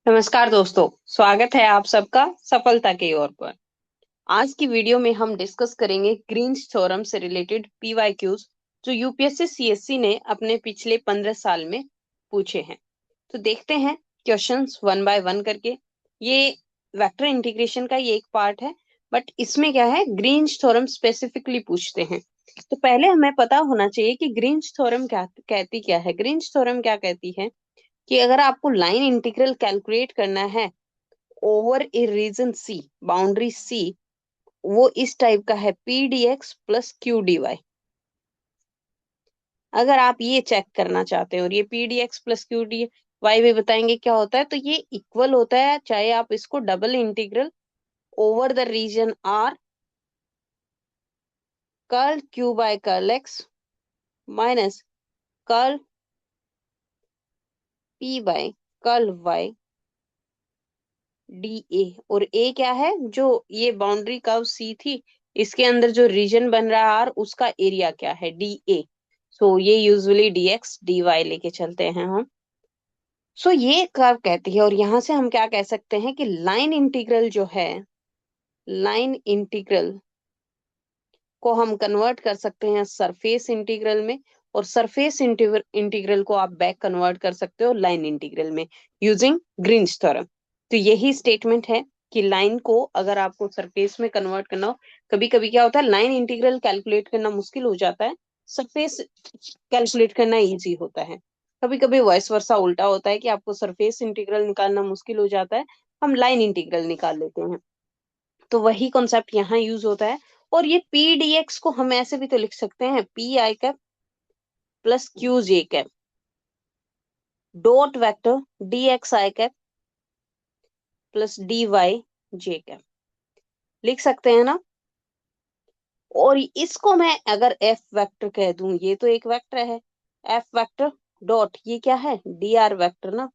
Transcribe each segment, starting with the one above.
नमस्कार दोस्तों। स्वागत है आप सबका सफलता की ओर पर। आज की वीडियो में हम डिस्कस करेंगे ग्रीन्स थ्योरम से रिलेटेड पीवाईक्यूज जो यूपीएससी सीएससी ने अपने पिछले 15 साल में पूछे हैं। तो देखते हैं क्वेश्चंस वन बाय वन करके। ये वेक्टर इंटीग्रेशन का ये एक पार्ट है, बट इसमें क्या है, ग्रीन्स थ्योरम स्पेसिफिकली पूछते हैं। तो पहले हमें पता होना चाहिए कि ग्रीन्स थ्योरम क्या है। ग्रीन्स थ्योरम क्या कहती है कि अगर आपको लाइन इंटीग्रल कैलकुलेट करना है over a region C, boundary C, वो इस टाइप का है, P D X plus Q D Y. अगर आप ये चेक करना चाहते हैं और ये P D X plus Q D Y भी बताएंगे क्या होता है, तो ये इक्वल होता है, चाहे आप इसको double integral over the region R curl Q by curl X minus curl P by curl Y D A. और ए क्या है, जो ये बाउंड्री कर्व सी थी, इसके अंदर जो रीजन बन रहा है आर, उसका एरिया क्या है, डी ए। सो ये usually D X D Y लेके चलते हैं हम। सो ये कर्व कहती है, और यहां से हम क्या कह सकते हैं कि लाइन इंटीग्रल जो है, लाइन इंटीग्रल को हम कन्वर्ट कर सकते हैं सरफेस इंटीग्रल में, और सरफेस इंटीग्रल को आप बैक कन्वर्ट कर सकते हो लाइन इंटीग्रल में यूजिंग ग्रीन्स थ्योरम। तो यही स्टेटमेंट है कि लाइन को अगर आपको सरफेस में कन्वर्ट करना हो, कभी कभी क्या होता है, लाइन इंटीग्रल कैलकुलेट करना मुश्किल हो जाता है, सरफेस कैलकुलेट करना इजी होता है। कभी कभी वॉइस वर्सा उल्टा होता है कि आपको सरफेस इंटीग्रल निकालना मुश्किल हो जाता है, हम लाइन इंटीग्रल निकाल लेते हैं। तो वही कॉन्सेप्ट यहाँ यूज होता है। और ये पी डी एक्स को हम ऐसे भी तो लिख सकते हैं, P I cap plus Q J cap dot vector D X I cap plus D Y J cap, लिख सकते हैं ना। और इसको मैं अगर एफ वेक्टर कह दूं, ये तो एक वेक्टर है, एफ वेक्टर डॉट ये क्या है, डी आर वेक्टर ना।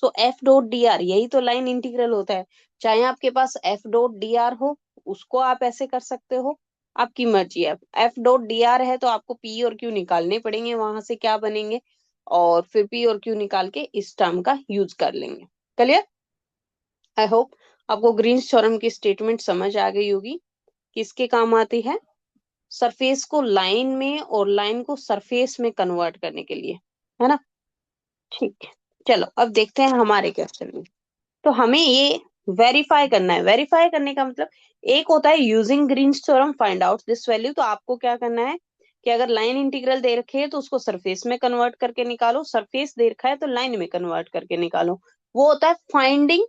सो एफ डॉट डी आर यही तो लाइन इंटीग्रल होता है। चाहे आपके पास एफ डॉट डी आर हो, उसको आप ऐसे कर सकते हो, आपकी मर्जी है। एफ डॉट डी आर है तो आपको पी और क्यू निकालने पड़ेंगे, वहां से क्या बनेंगे, और फिर पी और क्यू निकाल के इस टर्म का यूज कर लेंगे। क्लियर? आई होप आपको ग्रीन्स थ्योरम की स्टेटमेंट समझ आ गई होगी, किसके काम आती है, सरफेस को लाइन में और लाइन को सरफेस में कन्वर्ट करने के लिए, है ना। ठीक है, चलो अब देखते हैं हमारे क्वेश्चन में। तो हमें ये वेरीफाई करना है। वेरीफाई करने का मतलब, एक होता है using Green's theorem find out this value. तो आपको क्या करना है कि अगर लाइन इंटीग्रल दे रखे है तो उसको सरफेस में कन्वर्ट करके निकालो, सरफेस दे रखा है तो लाइन में कन्वर्ट करके निकालो। वो होता है finding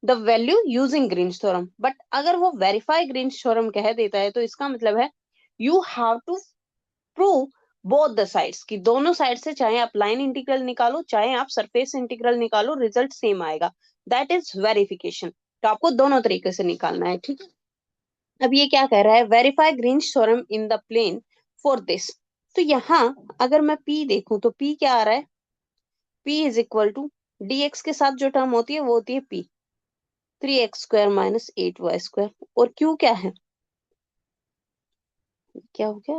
the value using Green's theorem. But अगर वो वेरीफाई ग्रीन्स थ्योरम कह देता है तो इसका मतलब है you have to prove both the sides, कि दोनों साइड से चाहे आप लाइन इंटीग्रल निकालो चाहे आप सरफेस इंटीग्रल निकालो, रिजल्ट सेम आएगा। That is verification. तो आपको दोनों तरीके से निकालना है, ठीक है। अब ये क्या कह रहा है, verify Green's theorem in the plane for this. तो यहाँ अगर मैं P देखूं तो P क्या आ रहा है, P is equal to D X के साथ जो टर्म होती है वो होती है P 3x² माइनस 8y²। और Q क्या है, क्या हो गया,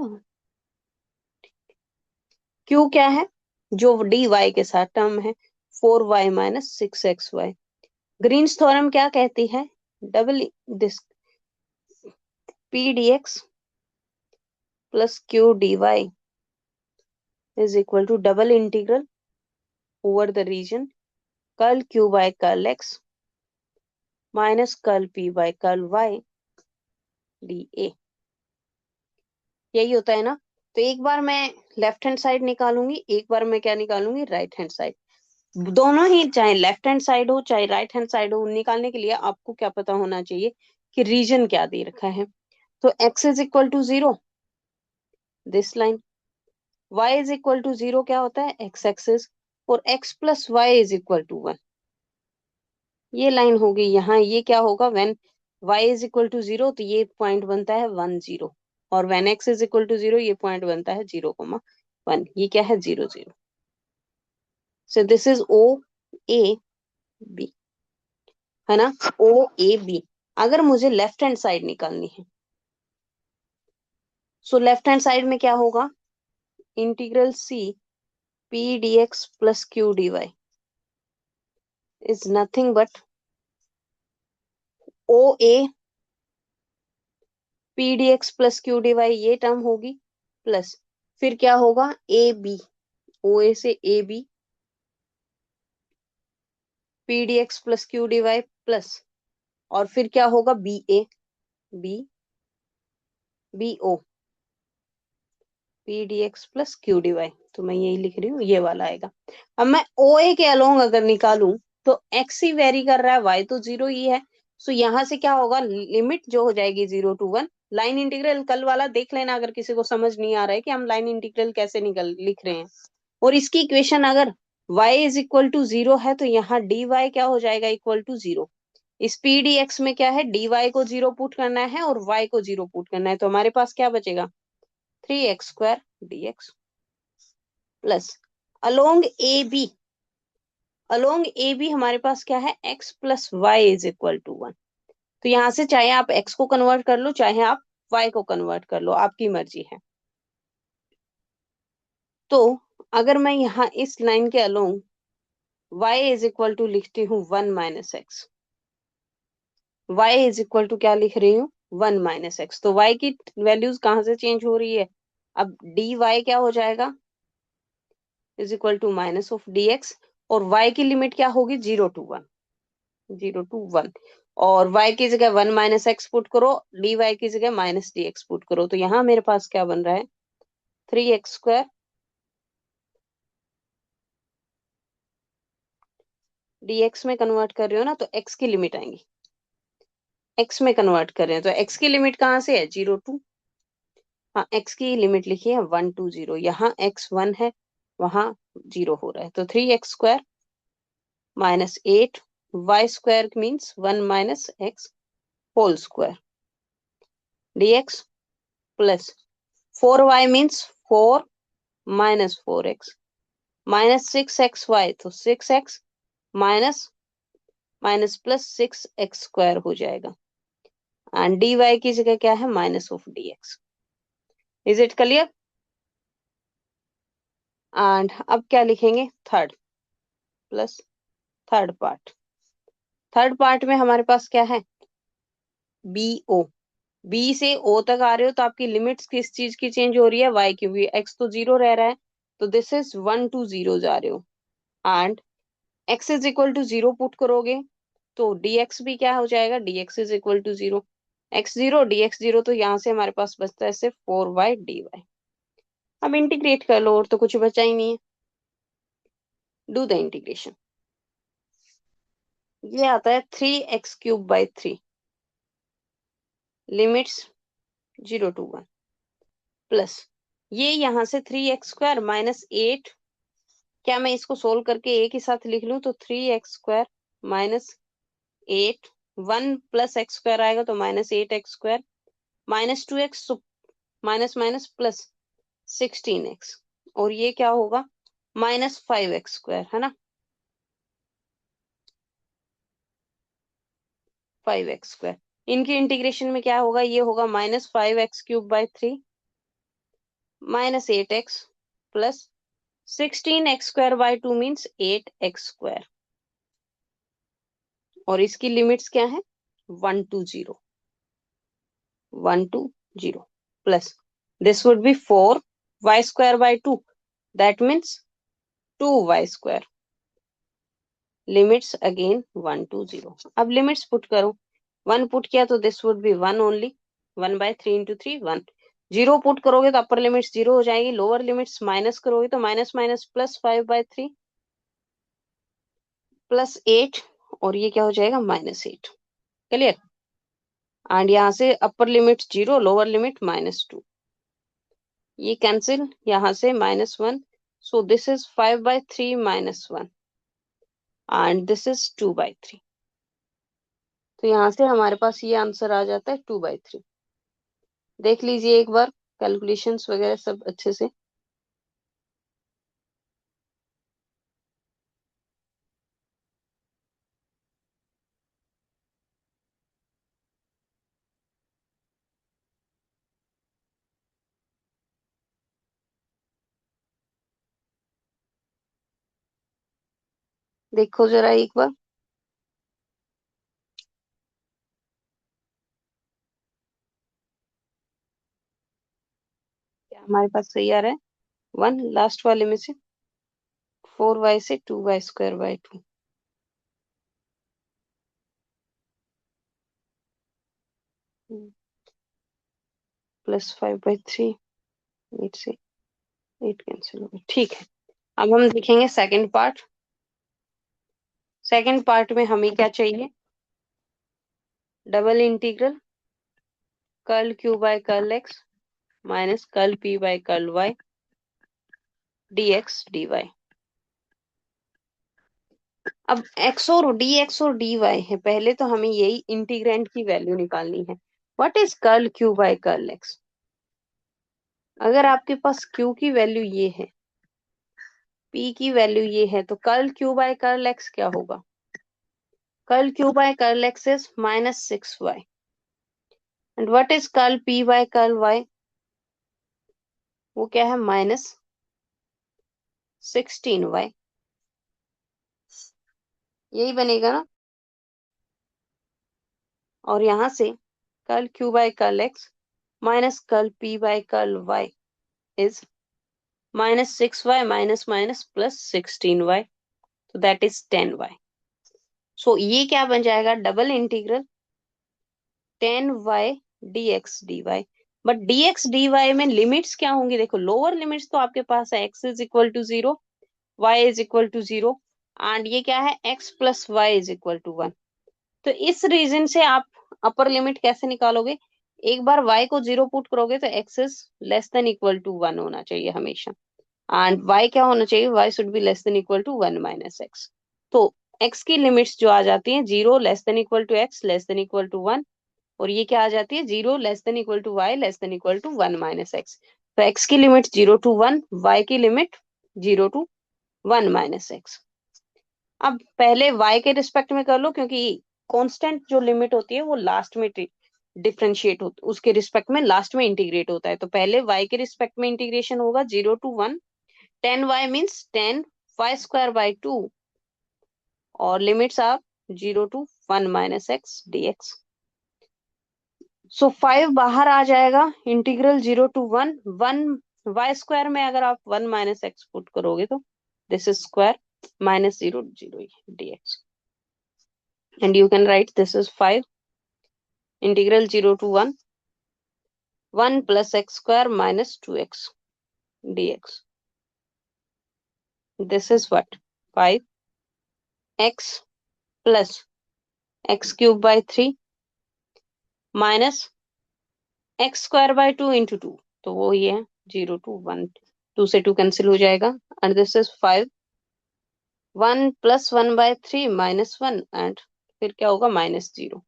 Q क्या है, जो डी वाई के साथ टर्म है, 4y minus 6xy। Green's theorem क्या कहती है, double this P D X plus Q D Y is equal to double integral over the region curl Q by curl X minus curl P by curl Y D A. यही होता है ना। तो एक बार मैं लेफ्ट हैंड साइड निकालूंगी, एक बार मैं क्या निकालूंगी, राइट हैंड साइड। दोनों ही, चाहे लेफ्ट हैंड साइड हो चाहे राइट हैंड साइड हो, निकालने के लिए आपको क्या पता होना चाहिए कि रीजन क्या दे रखा है। तो x is equal to 0, this line, y is equal to 0 क्या होता है, x एक्सिस, और x plus Y is equal to 1, ये लाइन होगी। यहाँ ये क्या होगा, when y is equal to 0 तो ये पॉइंट बनता है 1 0, और when x is equal to 0 ये पॉइंट बनता है 0,1। ये क्या है, 0 0। So this is O A B, है ना, ओ ए बी। अगर मुझे लेफ्ट हैंड साइड निकालनी है, सो लेफ्ट हैंड साइड में क्या होगा, integral C P D X plus Q D Y is nothing but O A P D X plus Q D Y, ये टर्म होगी, plus फिर क्या होगा, ए बी, ओ ए से A B P D X plus Q D Y plus, और फिर क्या होगा, B A B B O P D X plus Q D Y, तो मैं यही लिख रही हूँ, ये वाला आएगा। अब मैं ओ ए के अलोंग अगर निकालूं तो एक्स ही वेरी कर रहा है, वाई तो जीरो ही है, सो यहां से क्या होगा, लिमिट जो हो जाएगी 0 to 1। लाइन इंटीग्रल कल वाला देख लेना अगर किसी को समझ नहीं आ रहा है कि हम लाइन इंटीग्रल कैसे निकल लिख रहे हैं। और इसकी इक्वेशन अगर y इज इक्वल टू 0 है तो यहाँ dy क्या हो जाएगा, इक्वल टू 0। इस पी डी एक्स में क्या है, dy को 0 पुट करना है और y को 0 पुट करना है, तो हमारे पास क्या बचेगा, 3x² dx plus along A B, along A B हमारे पास क्या है, x plus Y is equal to 1। तो यहां से चाहे आप x को कन्वर्ट कर लो, चाहे आप y को कन्वर्ट कर लो, आपकी मर्जी है। तो अगर मैं यहाँ इस लाइन के along y is equal to लिखती हूँ 1 minus X, y is equal to क्या लिख रही हूँ, 1 माइनस एक्स, तो y की वैल्यूज कहाँ से चेंज हो रही है, अब dy क्या हो जाएगा, is equal to minus of dx, और y की लिमिट क्या होगी, 0 to 1, 0 to 1, और y की जगह 1 माइनस एक्स पुट करो, dy की जगह माइनस डी एक्स पुट करो, तो यहाँ मेरे पास क्या बन रहा है, 3x² dx में कन्वर्ट कर रहे हो ना, तो x की लिमिट आएंगी, x में कन्वर्ट कर रहे हैं तो x की लिमिट कहाँ से है, 0 to, हाँ x की लिमिट लिखी है 1 to 0, यहाँ x 1 है, वहां 0 हो रहा है, तो 3x² minus 8 y² means 1 minus X whole square dx plus 4y means 4 minus 4x minus 6xy, तो 6x minus minus plus 6x² हो जाएगा, एंड dy की जगह क्या है, minus of dx। Is it clear? And अब क्या लिखेंगे, third plus third part, third part में हमारे पास क्या है, बी ओ, बी से ओ तक आ रहे हो तो आपकी लिमिट्स किस चीज की चेंज हो रही है, वाई की, एक्स तो 0 रह रहा है, तो दिस इज 1 to 0 जा रहे हो, and X is equal to 0 put करोगे तो dx भी क्या हो जाएगा, dx is equal to 0, x 0 dx 0, तो यहाँ से हमारे पास बचता है सिर्फ 4y dy। अब इंटीग्रेट कर लो, और तो कुछ बचा ही नहीं है, डू द इंटीग्रेशन। ये आता है 3x³ 3, लिमिट्स 0 to 1 प्लस ये यहाँ से 3x² माइनस 8, क्या मैं इसको सोल्व करके एक ही साथ लिख लूं, तो 3x² माइनस 8, 1 प्लस x² आएगा तो minus 8x² minus 2x, minus minus plus 16x, और ये क्या होगा, माइनस 5x² है ना, 5x², इनकी इंटीग्रेशन में क्या होगा, ये होगा minus 5x³ 3 minus 8x plus 16x² 2 means 8x², और इसकी लिमिट्स क्या है, 1 to 0, 1 to 0 plus this would B 4y² 2, that means 2y², limits again 1 to 0। अब लिमिट्स पुट करो, 1 पुट किया तो this would B 1 only, 1/3 into 3 1, 0 put करोगे तो अपर लिमिट्स 0 हो जाएगी, लोअर लिमिट्स माइनस करोगे तो माइनस माइनस प्लस 5/3 प्लस 8, और ये क्या हो जाएगा, माइनस 8। क्लियर? एंड यहाँ से अपर लिमिट 0, लोअर लिमिट -2, ये कैंसिल, यहाँ से -1, सो this is 5/3 -1 and this is 2/3, तो यहाँ से हमारे पास ये आंसर आ जाता है 2/3। देख लीजिए एक बार कैलकुलेशंस वगैरह सब अच्छे से। देखो जरा एक बार। हमारे पास सही आ रहा है 1 लास्ट वाले में से 4y से 2y² बाई 2 प्लस 5/3 8 से 8 कैंसिल हो गया। ठीक है, अब हम देखेंगे सेकंड पार्ट। सेकंड पार्ट में हमें क्या चाहिए, double integral curl q by curl x minus curl p by curl y dx dy। अब dx और dy है, पहले तो हमें यही इंटीग्रेंड की वैल्यू निकालनी है। What is curl q by curl x? अगर आपके पास q की वैल्यू ये है, p की वैल्यू ये है, तो curl q by curl x क्या होगा? Curl q by curl x is -6y and what is curl p by curl y? वो क्या है? -16y। यही बनेगा ना। और यहां से curl q by curl x minus curl p by curl y is -6y minus minus plus 16y, तो दैट इज 10y। सो ये क्या बन जाएगा? Double integral 10y dx dy। But dx dy में लिमिट्स क्या होंगी? देखो, लोअर लिमिट्स तो आपके पास है, x is equal to 0, y is equal to 0 and ये क्या है? x plus y is equal to 1। तो इस रीजन से आप अपर लिमिट कैसे निकालोगे? एक बार y को 0 पुट करोगे तो x is less than equal to 1 होना चाहिए हमेशा, एंड y क्या होना चाहिए? y should be less than equal to 1 minus x। तो x की लिमिट्स जो आ जाती हैं 0 less than equal to x less than equal to 1, और ये क्या आ जाती है? 0 less than equal to y less than equal to 1 minus x। तो x की लिमिट 0 टू 1, y की लिमिट 0 टू 1 माइनस x। अब पहले y के रिस्पेक्ट में कर लो, क्योंकि कांस्टेंट जो लिमिट होती है वो लास्ट में डिफरेंशिएट होता, उसके रिस्पेक्ट में लास्ट में इंटीग्रेट होता है। तो पहले y के रिस्पेक्ट में इंटीग्रेशन होगा 0 to 1, 10y means 10y² by 2 और limits are 0 to 1 minus x dx। So 5 बाहर आ जाएगा, इंटीग्रल 0 टू 1 y² में अगर आप 1 माइनस x पुट करोगे तो this is square minus 0 0 dx and you can write this is 5 integral 0 to 1 plus x² minus 2x dx. This is what? 5x plus x cube by 3 minus x² by 2 into 2, तो वो ही है 0 to 1, 2 से 2 cancel हो जाएगा and this is 5 1 plus 1 by 3 minus 1 and फिर क्या होगा? -0।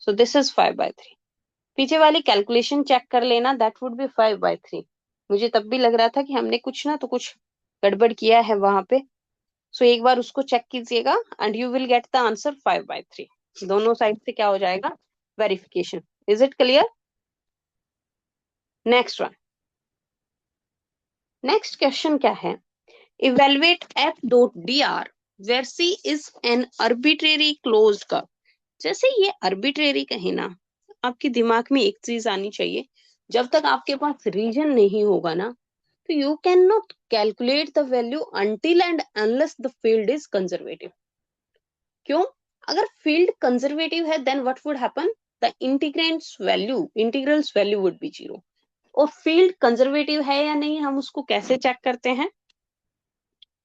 So this is 5/3। पीछे वाली कैलकुलेशन चेक कर लेना, दैट वुड बी 5/3। मुझे तब भी लग रहा था कि हमने कुछ ना तो कुछ गड़बड़ किया है वहां पे। सो एक बार उसको चेक कीजिएगा and you will get the answer 5/3। दोनों साइड से क्या हो जाएगा? Verification. Is it clear? Next one. Next question क्या है? Evaluate f.dr where c is an arbitrary closed curve. जैसे ये आर्बिट्रेरी कहे ना, आपके दिमाग में एक चीज आनी चाहिए, जब तक आपके पास रीजन नहीं होगा ना, तो you can not calculate the value until and unless the field is conservative. क्यों? अगर फील्ड कंजर्वेटिव है then what would happen? The integral's value would be 0। और फील्ड कंजर्वेटिव है या नहीं, हम उसको कैसे चेक करते हैं?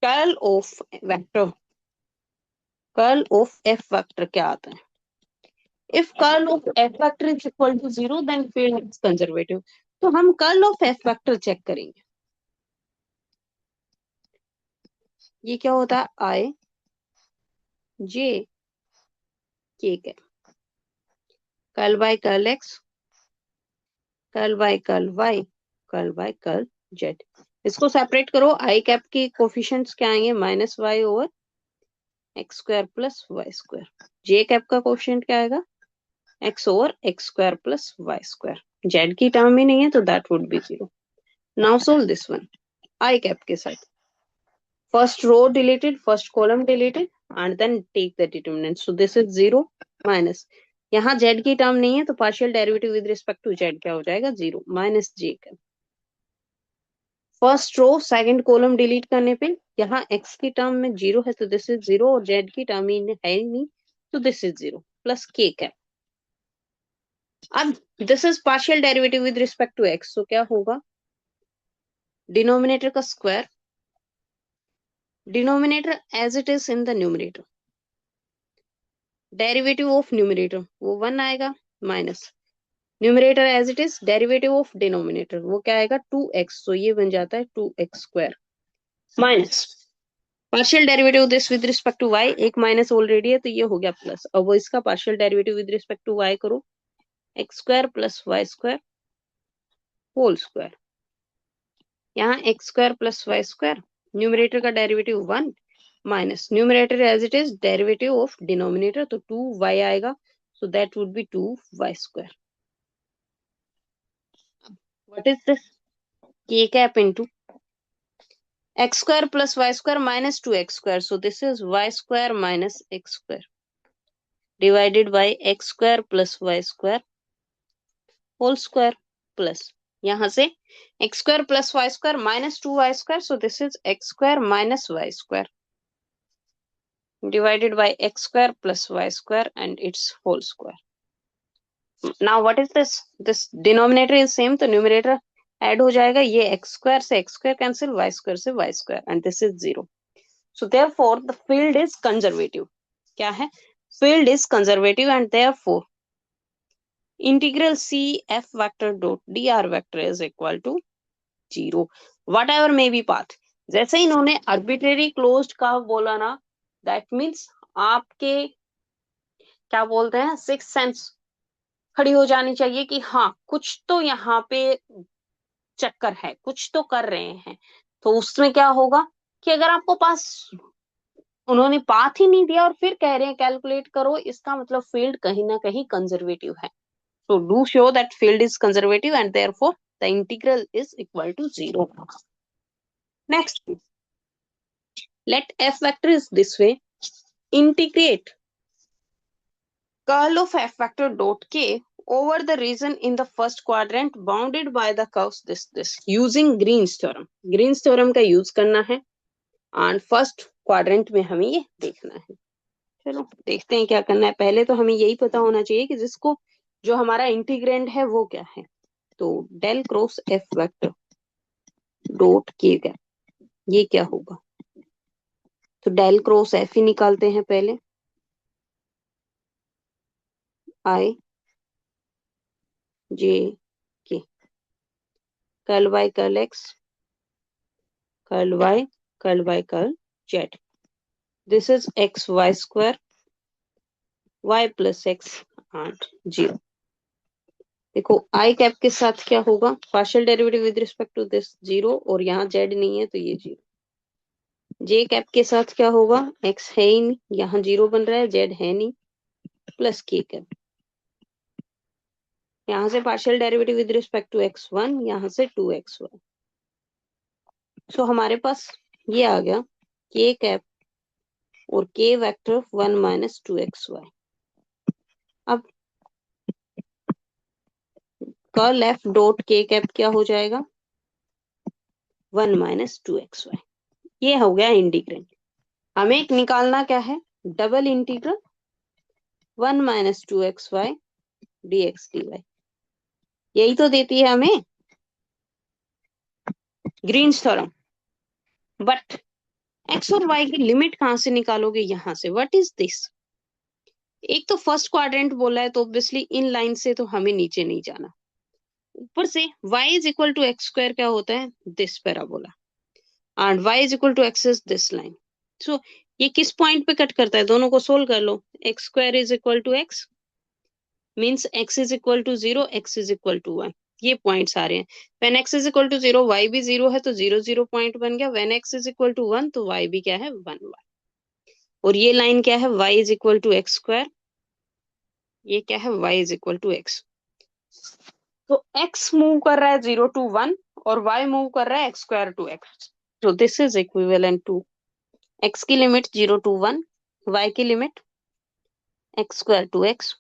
Curl of vector, curl of F vector क्या आता है? If curl of f vector is equal to 0, then field is conservative. तो हम curl of F vector check करेंगे। ये क्या होता है? I J K curl by curl X, curl by curl Y, curl by curl Z. इसको separate करो, I cap के कोफिशिएंट्स क्या आएंगे? -y over x² plus y²। J cap का कोफिशिएंट क्या आएगा? x over x² plus y²। Z की term ही नहीं है तो that would be 0। Now solve this one I cap के साथ। First row deleted, first column deleted, and then take the determinant. So this is 0 minus, यहाँ z की term नहीं है तो partial derivative with respect to z क्या हो जाएगा? 0 माइनस j का। First row second column delete करने पे यहाँ x की टर्म में 0 है तो दिस इज 0 और z की टर्म में है ही नहीं तो this is 0 plus k cap. अब this is partial derivative with respect to x, तो क्या होगा, डिनोमिनेटर का square, denominator as it is in the numerator, derivative of numerator वो 1 आएगा, minus numerator as it is derivative of denominator वो क्या आएगा 2x, तो ये बन जाता है 2x square, minus partial derivative this with respect to y, एक माइनस ऑलरेडी है तो ये हो गया प्लस, अब वो इसका partial derivative with respect to y करो, x square plus Y square whole square, यहाँ x square plus Y square, numerator का derivative 1 minus numerator as it is derivative of denominator तो 2y आएगा, so that would be 2y square. What is this, k cap into x square plus y square minus 2x square. So this is y square minus x square divided by x square plus y square whole square plus यहाँ से x square plus y square minus 2y square. So this is x square minus y square divided by x square plus y square and its whole square. Now what is this? This denominator is same तो numerator add हो जाएगा, ये x square से x square cancel, y square से y square and this is 0. So therefore the field is conservative. क्या है, field is conservative and therefore integral c f vector dot dr vector is equal to 0 whatever may be path. जैसे इन्होंने arbitrary closed का बोला ना, that means आपके क्या बोलते हैं सिक्स सेंस खड़ी हो जानी चाहिए कि हाँ कुछ तो यहाँ पे चक्कर है, कुछ तो कर रहे हैं। तो उसमें क्या होगा कि अगर आपको पास उन्होंने पाथ ही नहीं दिया और फिर कह रहे हैं कैलकुलेट करो, इसका मतलब फील्ड कहीं ना कहीं कंजर्वेटिव है। So do show that field is conservative and therefore the integral is equal to 0. Next, let f vector is this way. Integrate curl of f vector dot k over the region in the first quadrant bounded by the curves this using Green's theorem. Green's theorem का use करना है and first quadrant में हमें ये देखना है। चलो देखते हैं क्या करना है। पहले तो हमें यही पता होना चाहिए कि जिसको जो हमारा इंटीग्रेंड है वो क्या है। तो del cross F vector dot K का ये क्या होगा, तो डेल क्रॉस एफ ही निकालते हैं पहले, I J K curl by curl X curl Y curl by curl Z, this is X Y square Y plus X and 0। देखो I cap के साथ क्या होगा, partial derivative with respect to this 0 और यहाँ जेड नहीं है तो ये 0। जे कैप के साथ क्या होगा, एक्स है ही नहीं, यहाँ 0 बन रहा है, जेड है नहीं, प्लस के कैप, यहाँ से partial derivative with respect to x1, यहाँ से 2x1। सो हमारे पास ये आ गया के कैप और के वेक्टर 1 माइनस 2xy। अब कर्ल एफ डॉट के कैप क्या हो जाएगा, 1 माइनस 2xy। ये हो गया इंटीग्रेंड। हमें एक निकालना क्या है, double integral 1 minus 2xy dx dy, यही तो देती है हमें ग्रीन्स थ्योरम। बट एक्स और वाई की लिमिट कहां से निकालोगे, यहां से। व्हाट इज दिस, एक तो फर्स्ट क्वाड्रेंट बोला है तो ऑब्वियसली इन लाइन से तो हमें नीचे नहीं जाना, ऊपर से y is equal to X square क्या होता है, this parabola, and y is equal to X is this line. So ये किस पॉइंट पे कट करता है, दोनों को सोल्व कर लो। X square is equal to X means x is equal to 0, x is equal to 1, ये पॉइंट्स आ रहे हैं। When x is equal to 0 y भी 0 है तो 0 0 पॉइंट बन गया। When x is equal to 1 तो y भी क्या है 1 1, और ये लाइन क्या है y is equal to X square, ये क्या है y is equal to X. तो x मूव कर रहा है 0 टू 1 और y मूव कर रहा है एक्स स्क्वायर टू एक्स। तो this is equivalent to x की लिमिट 0 टू 1, y की limit X square to X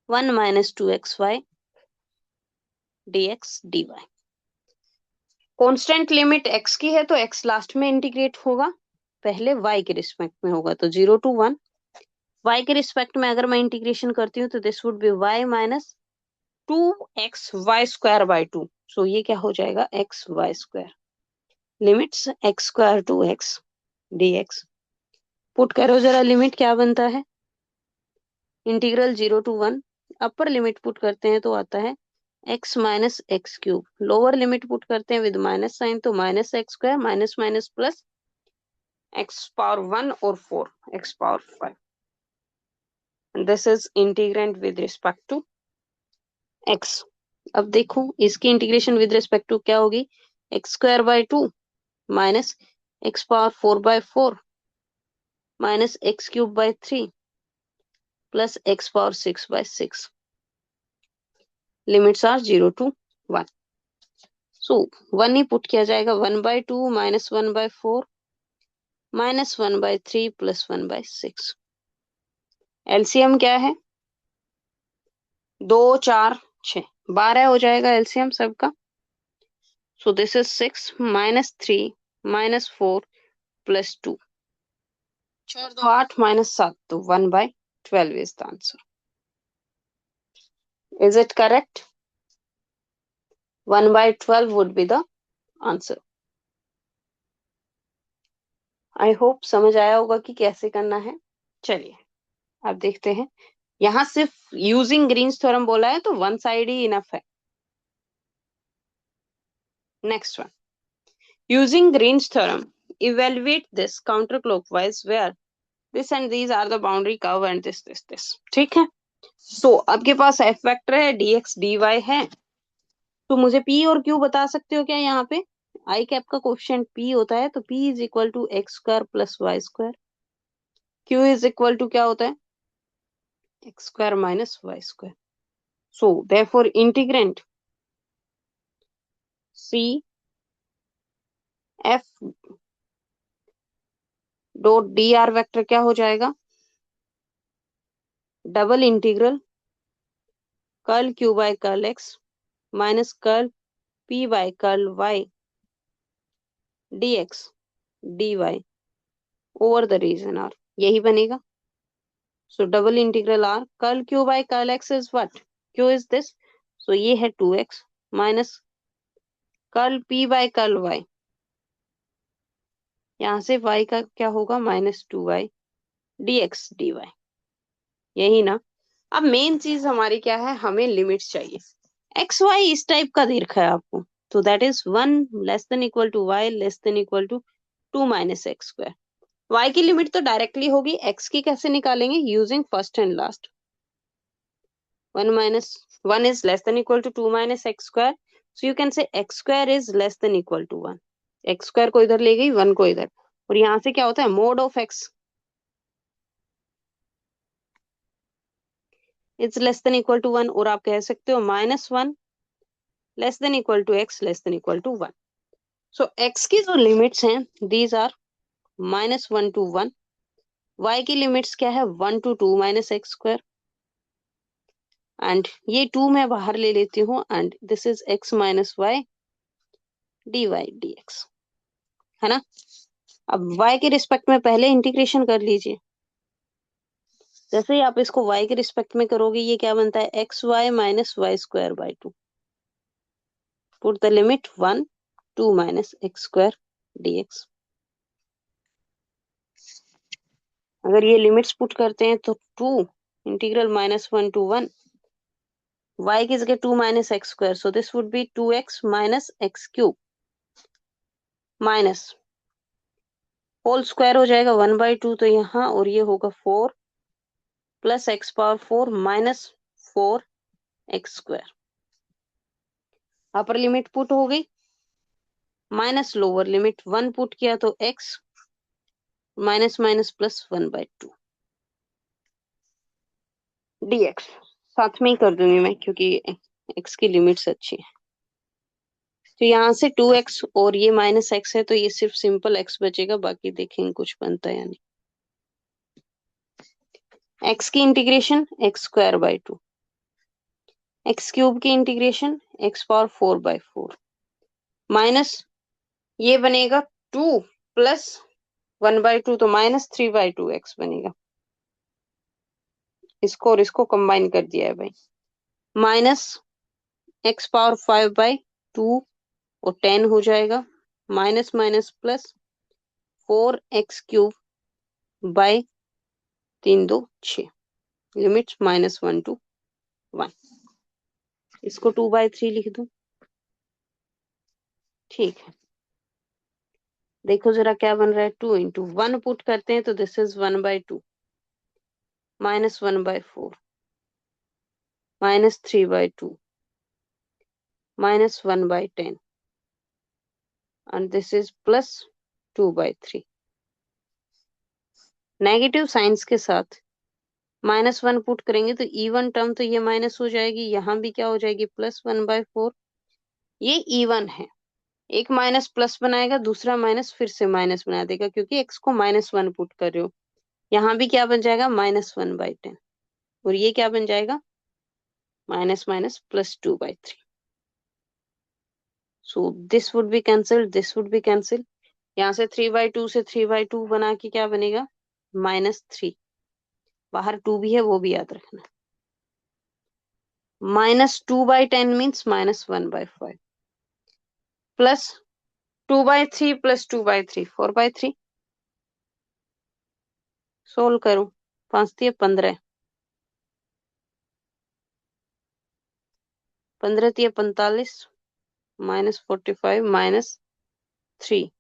1 minus 2xy dx dy। Constant limit x की है तो x लास्ट में इंटीग्रेट होगा, पहले y के रिस्पेक्ट में होगा, तो 0 to 1। y के रिस्पेक्ट में अगर मैं इंटीग्रेशन करती हूँ तो this would be y minus 2xy² by 2। सो ये क्या हो जाएगा, xy²। Limits x² to x dx। Put करो जरा, लिमिट क्या बनता है, integral 0 to 1। Upper limit put करते हैं तो आता है x minus X cube. Lower limit put करते हैं विद माइनस साइन तो minus x² minus minus plus x⁴ और 4 x⁴। This is integrand with respect to x। अब देखो इसकी इंटीग्रेशन विद रिस्पेक्ट टू क्या होगी, x²/2 minus x⁴/4 minus x³ by 3 plus x⁴6/6। Limits are 0 to 1। सो 1 ही पुट किया जाएगा, 1/2 माइनस 1/4 माइनस 1/3 प्लस 1/6। एलसीएम क्या है, 2 4 6 12 हो जाएगा एलसीएम सबका। सो this is 6 minus 3 minus 4 plus 2। 4 2 8 minus 7 तो 1/12 is the answer. Is it correct? 1/12 would be the answer। I hope समझ आया होगा कि कैसे करना है। चलिए अब देखते हैं, यहां सिर्फ यूजिंग ग्रीन्स थ्योरम बोला है तो वन साइड ही इनफ है। Next one, using Green's theorem evaluate this counter clockwise where this and these are the boundary curve and this. ठीक है, तो आपके पास एफ वेक्टर है, dx dy है, तो मुझे p और q बता सकते हो क्या? यहाँ पे आई कैप का कोएफिशिएंट p होता है तो p is equal to x² plus y²। q is equal to क्या होता है, x² minus y²। So therefore integrand c f dot dr vector क्या हो जाएगा, double integral curl q by curl x minus curl p by curl y dx dy over the region r, यही बनेगा। So double integral r curl q by curl x is what, q is this, so ये है 2x minus curl p by curl y, यहाँ से y का क्या होगा minus 2y dx dy, यही ना। अब मेन चीज हमारी क्या है, हमें लिमिट्स चाहिए। एक्स वाई इस टाइप का दे रखा है आपको, तो that is 1 less than equal to y less than equal to 2 minus x²। y की लिमिट तो डायरेक्टली होगी, x की कैसे निकालेंगे, using first and last. 1 is less than equal to 2 minus x², so you can say x² is less than equal to 1। x² को इधर ले गई, 1 को इधर, और यहाँ से क्या होता है, mod of x is less than equal to 1, और आप कह सकते हो -1 less than equal to x less than equal to 1। So x की जो लिमिट्स हैं दीज आर -1 to 1, y की लिमिट्स क्या है 1 to 2 माइनस x², एंड ये 2 मैं बाहर ले लेती हूँ, and this is x minus y dy dx, है ना। अब y के रिस्पेक्ट में पहले इंटीग्रेशन कर लीजिए, जैसे ही आप इसको y के रिस्पेक्ट में करोगे ये क्या बनता है, xy minus y²/2। Put the limit 1 2 minus x² dx। अगर ये लिमिट्स पुट करते हैं तो 2 इंटीग्रल -1 to 1 y की जगह 2 minus x², so this would be 2x minus x³ minus whole square हो जाएगा 1/2 तो यहाँ, और ये होगा 4 plus x⁴ minus 4x²। Upper limit put हो गई, माइनस लोअर लिमिट 1 पुट किया तो x minus minus plus 1/2 dx। साथ में ही कर दूंगी मैं क्योंकि x की लिमिट्स अच्छी है। तो यहाँ से 2x और ये माइनस x है तो ये सिर्फ सिंपल x बचेगा, बाकी देखेंगे कुछ बनता है या नहीं। x की इंटीग्रेशन x²/2, x³ की इंटीग्रेशन x⁴/4 माइनस ये बनेगा 2 प्लस 1/2, तो -3/2x बनेगा। इसको और इसको कंबाइन कर दिया है भाई। -x⁵ और 10 हो जाएगा, minus minus plus 4x³ by 3 2 6, limits -1 to 1। इसको 2/3 लिख दूं, ठीक है। देखो जरा क्या बन रहा है, 2 into 1 पुट करते हैं तो this is 1/2, -1/4, -3/2, -1/10, and this is +2/3। Negative science के साथ -1 पुट करेंगे तो इवन टर्म तो ये माइनस हो जाएगी, यहाँ भी क्या हो जाएगी, +1/4। ये इवन है, एक माइनस प्लस बनाएगा, दूसरा माइनस फिर से माइनस बना देगा, क्योंकि एक्स को -1 पुट कर रहे हो। यहाँ भी क्या बन जाएगा, -1/10, और ये क्या बन जाएगा, minus minus +2/3। So this would B cancelled, this would B cancel. यहाँ से 3/2 से 3/2 बना के क्या बनेगा, -3। बाहर 2 भी है, वो भी याद रखना। -2/10 मीन्स -1/5, प्लस 2/3 प्लस 2/3 4/3। सोल्व करो, 5 दिए 15, 15 दिए 45, -45 -3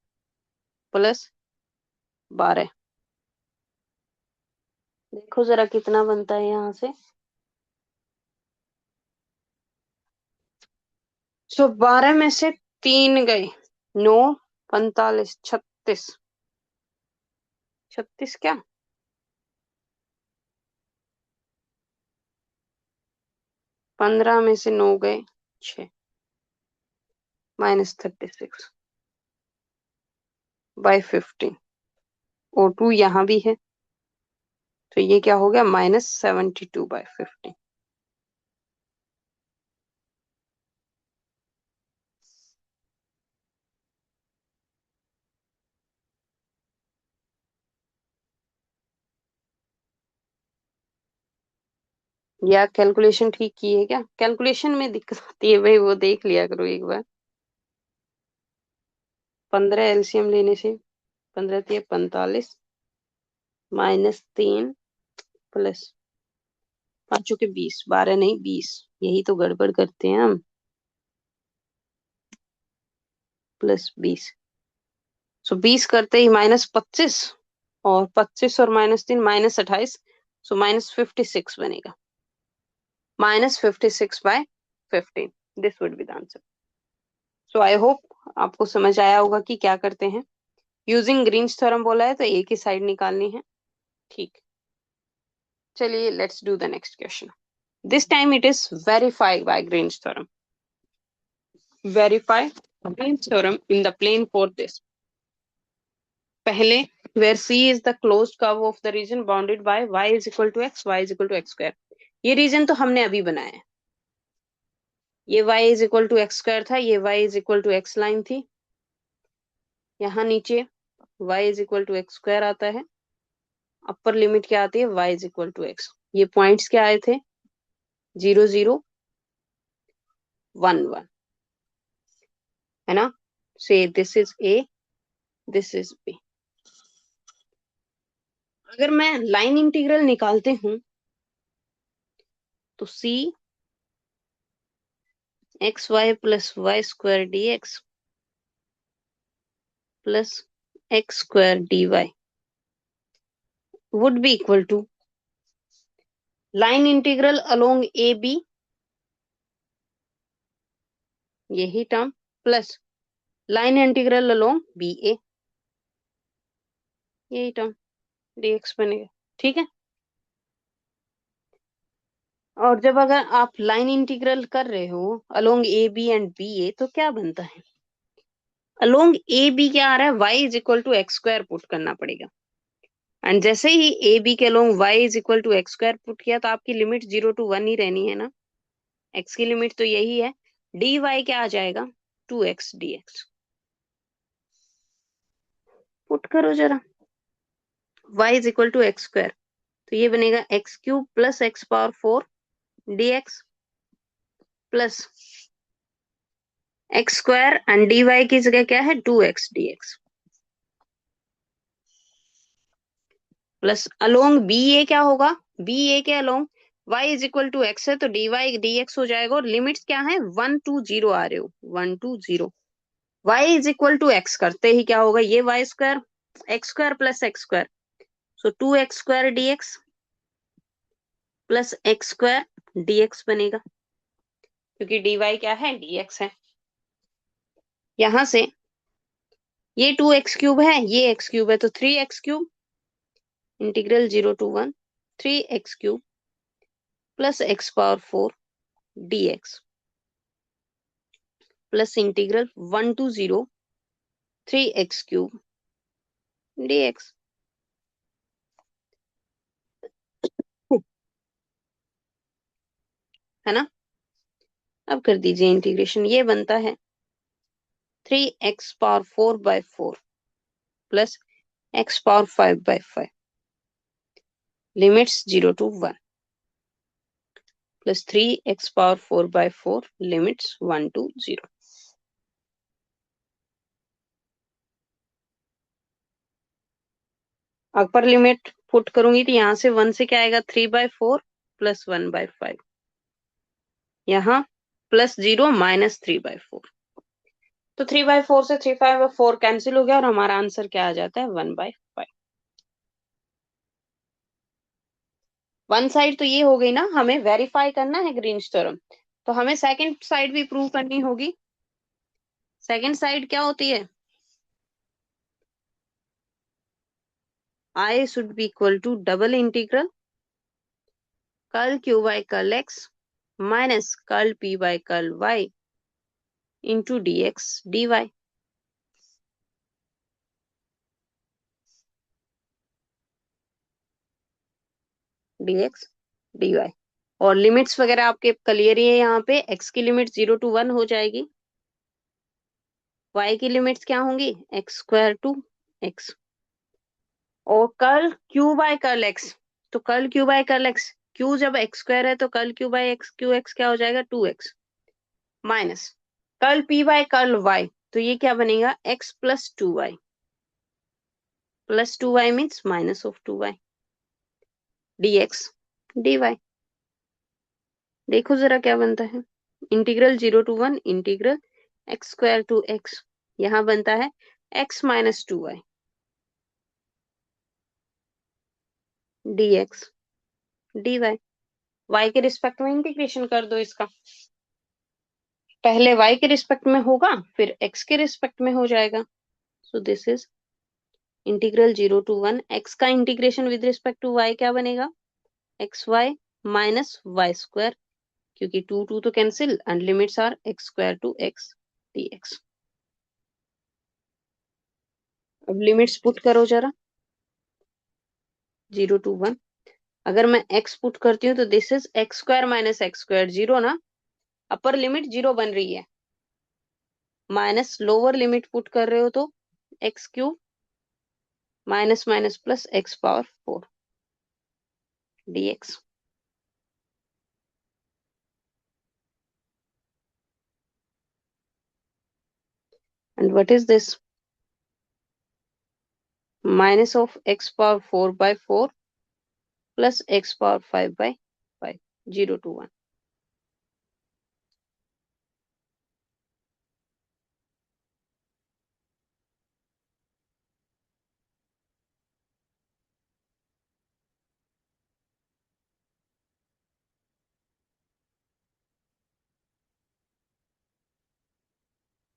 +12। देखो जरा कितना बनता है यहाँ से। सो 12 में से 3 गए, 9 45 36, 36 क्या, 15 में से 9 गए 6, -36/15, और 2 यहाँ भी है, तो ये क्या हो गया, -72/15। या कैलकुलेशन ठीक की है क्या, कैलकुलेशन में दिक्कत आती है भाई, वो देख लिया करो एक बार। 15 एलसीएम लेने से 15 3 45 -3 प्लस 5 के 20, 12 नहीं 20, यही तो गड़बड़ करते हैं हम, +20। सो 20 करते ही -25, और 25 और -3 -28, सो -56 बनेगा, -56/15, this would B the answer. So I hope आपको समझ आया होगा कि क्या करते हैं। यूजिंग ग्रीन्स थ्योरम बोला है तो एक ही साइड निकालनी है, ठीक। चलिए let's do the next question. This time it is verify by Green's theorem. Verify Green's theorem in the plane for this. पहले where C is the closed curve of the region bounded by y is equal to x, y is equal to x square। ये reason तो हमने अभी बनाया है, ये y is equal to x square था, ये y is equal to x line थी, यहाँ नीचे y is equal to x square आता है, अपर लिमिट क्या आती है, y is equal to x। ये पॉइंट्स क्या आए थे, 0 0 1 1, है ना। से this is a, this is b। अगर मैं लाइन इंटीग्रल निकालते हूं तो c xy + y² dx plus x² dy would be equal to line integral along A B, यही term, plus line integral along B A, यही term, dx बनेगा, ठीक है। और जब अगर आप लाइन इंटीग्रल कर रहे हो along A B and B A तो क्या बनता है, अलोंग ए बी क्या आ रहा है, y is equal to x² put करना पड़ेगा। एंड जैसे ही ए बी के along y is equal to x² put किया तो आपकी लिमिट 0 to 1 ही रहनी है ना, x की लिमिट तो यही है, dy क्या आ जाएगा, 2x dx। पुट करो जरा, y is equal to X square, तो ये बनेगा X cube plus X power 4 dx plus X square and dy की जगह क्या है 2x dx plus along B A क्या होगा, बी ए के along y is equal to X है तो dy dx हो जाएगा, और लिमिट्स क्या है 1 2 0 आ रहे हो 1 2 0, y is equal to X करते ही क्या होगा, ये Y square X square plus X square, so 2x square dx plus X square dx बनेगा, क्योंकि dy क्या है dx है। यहां से ये 2x³ है, ये x³ है, तो 3x³ integral 0 to 1 3x³ plus X power 4 dx plus integral 1 to 0 3x³ dx। है ना, अब कर दीजिए इंटीग्रेशन, ये बनता है 3x⁴/4 plus x⁴ 5/5 limits 0 to 1 plus 3x⁴/4 limits 1 to 0। Upper limit put करूंगी तो यहाँ से 1 से क्या आएगा 3/4 प्लस 1/5, यहाँ प्लस 0 माइनस 3/4, तो 3/4 से 3/4 कैंसिल हो गया और हमारा आंसर क्या आ जाता है 1/5। वन साइड तो ये हो गई ना, हमें वेरीफाई करना है ग्रीन्स थ्योरम, तो हमें सेकंड साइड भी प्रूव करनी होगी। सेकंड साइड क्या होती है, I should be equal to double integral curl Q by curl X minus curl P by curl Y into dx dy। dx dy और लिमिट्स वगैरह आपके क्लियर ही है, यहाँ पे x की लिमिट 0 to 1 हो जाएगी, y की लिमिट्स क्या होंगी x²/2x, और curl Q by curl X, तो curl Q by curl X, Q जब x² है तो curl Q by X QX क्या हो जाएगा 2x minus curl P by curl Y, तो ये क्या बनेगा x+2y plus 2y means minus of 2y dx dy। देखो जरा क्या बनता है, इंटीग्रल 0 to 1 इंटीग्रल x²/2x, यहाँ बनता है x-2y dx dy। y के रिस्पेक्ट में इंटीग्रेशन कर दो इसका, पहले y के रिस्पेक्ट में होगा फिर x के रिस्पेक्ट में हो जाएगा, so this is integral 0 to 1 x का integration with respect to y क्या बनेगा xy माइनस y², क्योंकि 2 तो cancel and limits are x²/2x dx। अब लिमिट्स पुट करो जरा 0 to 1, अगर मैं x पुट करती हूँ तो this is x² minus x² 0 ना, अपर लिमिट 0 बन रही है, माइनस लोअर लिमिट पुट कर रहे हो तो x³ minus minus plus x⁴ dx। and what is this, minus of x⁴/4 plus x⁴ 5/5 0 to 1।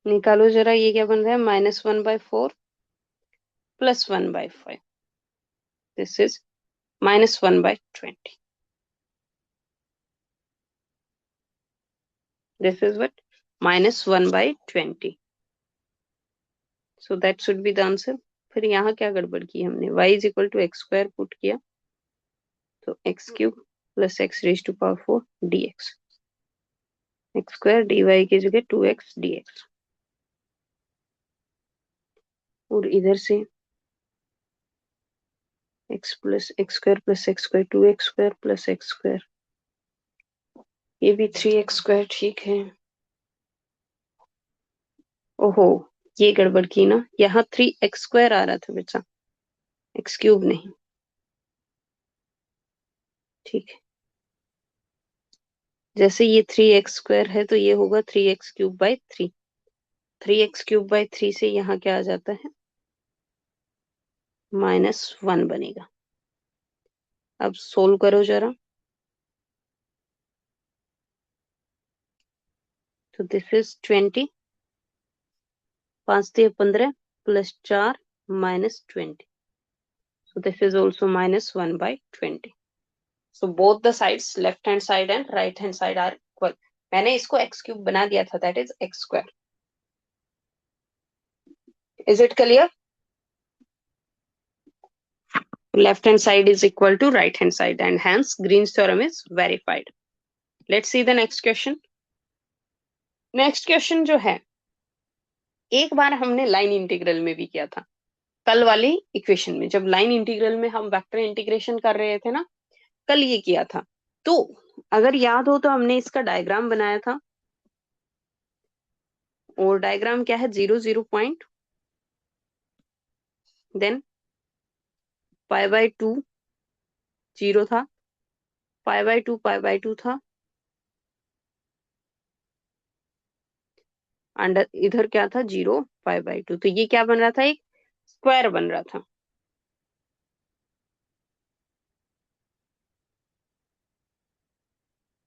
निकालो जरा, ये क्या बन रहा है -1/4 plus 1/5, this is -1/20, this is what -1/20, so that should be the answer. फिर यहाँ क्या गड़बड़ की हमने, y is equal to x² put किया, तो x³ plus x⁴ dx, x² dy की जगह 2x dx, और इधर से x plus X square plus X square 2x² plus X square, ये भी 3x² ठीक है। ओहो, ये गड़बड़ की ना, यहाँ 3x² आ रहा था बच्चा, x³ नहीं। ठीक है, जैसे ये 3x² है तो ये होगा 3x³ बाई 3। 3x³ बाई 3 से यहाँ क्या आ जाता है, -1 बनेगा। अब सोल्व करो जरा, तो दिस इज 20, 5 से 15 plus 4 -20, so this is also -1/20. So both the sides, left hand side and right hand side are equal. मैंने इसको x³ बना दिया था, that is x²। Is it clear? Left hand side is equal to right hand side and hence Green's theorem is verified. Let's see the next question. Next question जो है, एक बार हमने line integral में भी किया था, कल वाली इक्वेशन में, जब लाइन इंटीग्रल में हम वेक्टर इंटीग्रेशन कर रहे थे ना, कल ये किया था। तो अगर याद हो तो हमने इसका डायग्राम बनाया था, और डायग्राम क्या है, 0 0 पॉइंट, देन π/2 0 था, π/2 था, अंडर इधर क्या था, 0 π/2, तो ये क्या बन रहा था, एक स्क्वायर बन रहा था।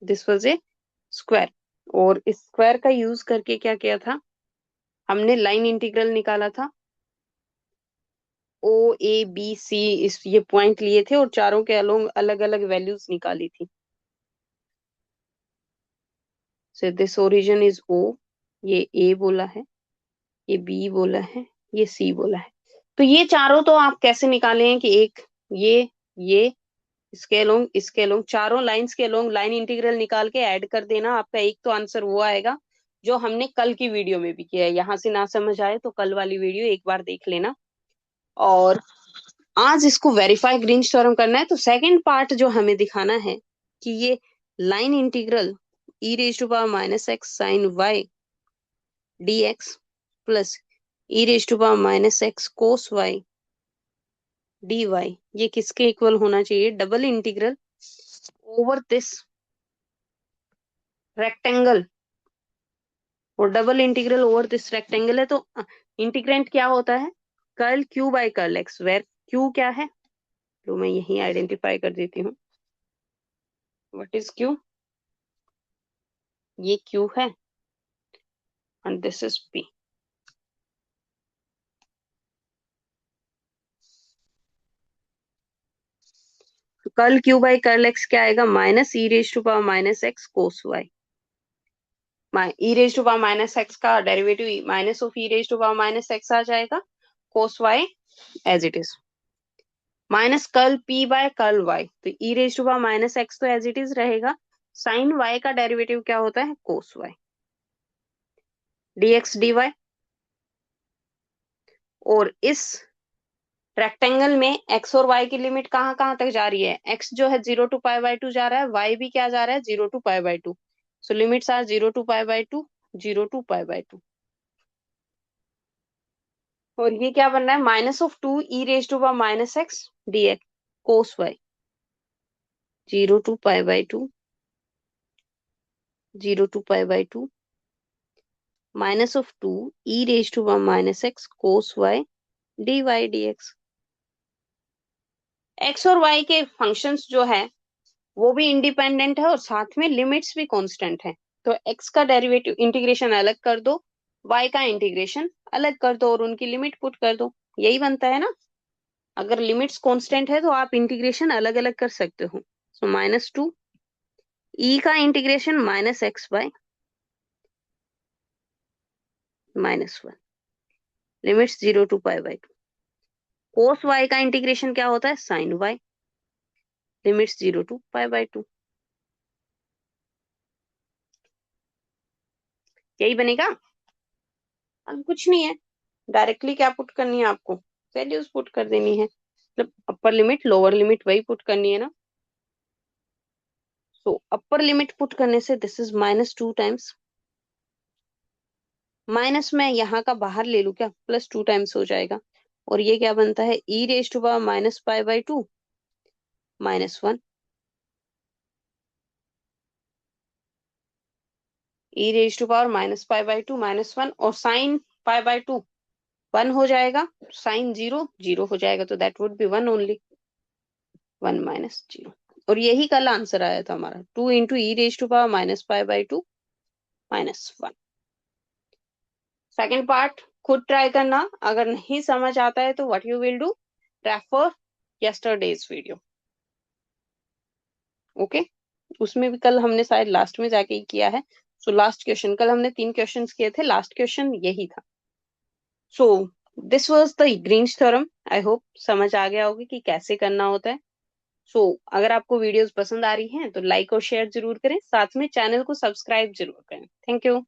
दिस वाज ए स्क्वायर, और इस स्क्वायर का यूज करके क्या किया था, हमने लाइन इंटीग्रल निकाला था। O A B C इस ये पॉइंट लिए थे और चारों के अलोंग अलग अलग वैल्यूज निकाली थी। So this origin is O, ये A बोला है, ये B बोला है, ये C बोला है। तो ये चारों तो आप कैसे निकाले हैं कि एक ये इसके अलोंग चारों लाइंस के अलोंग लाइन इंटीग्रल निकाल के ऐड कर देना, आपका एक तो आंसर वो आएगा जो हमने कल की वीडियो में भी किया है। यहां से ना समझ आए तो कल वाली वीडियो एक बार देख लेना। और आज इसको वेरीफाई ग्रीन्स थ्योरम करना है, तो सेकंड पार्ट जो हमें दिखाना है कि ये line integral e⁻⁻x sin y dx plus e⁻⁻x cos y dy, ये किसके इक्वल होना चाहिए, double integral over this rectangle, और double integral over this rectangle है तो इंटीग्रेंट क्या होता है, कर्ल Q/कर्ल x, वेर Q क्या है, तो मैं यही आइडेंटिफाई कर देती हूँ। व्हाट इज Q, ये Q है and this is P। Curl Q/कर्ल x क्या आएगा, -e⁻⁻x cos y। e⁻⁻x का डेरिवेटिव माइनस ऑफ e⁻⁻x आ जाएगा, cos y as it is, minus curl P/कर्ल y, तो e⁻⁻x तो एज इट इज रहेगा, साइन y का डेरिवेटिव क्या होता है, cos y dx dy। और इस रेक्टेंगल में x और y की लिमिट कहाँ कहाँ तक जा रही है, x जो है 0 to π/2 जा रहा है, y भी क्या जा रहा है, 0 to π/2, so limits are 0 to π/2, 0 to π/2। और ये क्या बन रहा है, -2e⁻⁻x dx cos y 0 to π/2, 0 to π/2 -2e⁻⁻x cos y dy dx। x और y के फंक्शंस जो है वो भी इंडिपेंडेंट है और साथ में लिमिट्स भी कांस्टेंट है, तो x का डेरिवेटिव इंटीग्रेशन अलग कर दो, y का इंटीग्रेशन अलग कर दो और उनकी लिमिट पुट कर दो, यही बनता है ना। अगर लिमिट्स कांस्टेंट है तो आप इंटीग्रेशन अलग अलग कर सकते हो। सो -2 e का integration -x/-1 limits 0 to π/2, cos y का इंटीग्रेशन क्या होता है, sin y लिमिट्स 0 to π/2, यही बनेगा। अब कुछ नहीं है, डायरेक्टली क्या पुट करनी है आपको, वैल्यूज पुट कर देनी है। मतलब अपर लिमिट लोअर लिमिट वही पुट करनी है ना। सो अपर लिमिट पुट करने से दिस इज -2 टाइम्स, माइनस में यहाँ का बाहर ले लूँ क्या, +2 टाइम्स हो जाएगा। और ये क्या बनता है, e⁻² -π/2 -1, e⁻² -π/2 -1, और साइन π/2 1 हो जाएगा, साइन 0 0 हो जाएगा, तो दैट वुड बी 1 ओनली, 1 -0। और यही कल आंसर आया था हमारा, 2 इंटू e⁻² -π/2 -1। सेकेंड पार्ट खुद ट्राई करना, अगर नहीं समझ आता है तो what you will do, refer yesterday's video. Okay, उसमें भी कल हमने शायद लास्ट में जाके ही किया है। सो लास्ट क्वेश्चन, कल हमने 3 क्वेश्चंस किए थे, लास्ट क्वेश्चन यही था। So this was the Green's theorem. I hope समझ आ गया होगा कि कैसे करना होता है। अगर आपको वीडियोस पसंद आ रही हैं तो लाइक और शेयर जरूर करें, साथ में चैनल को सब्सक्राइब जरूर करें। Thank you.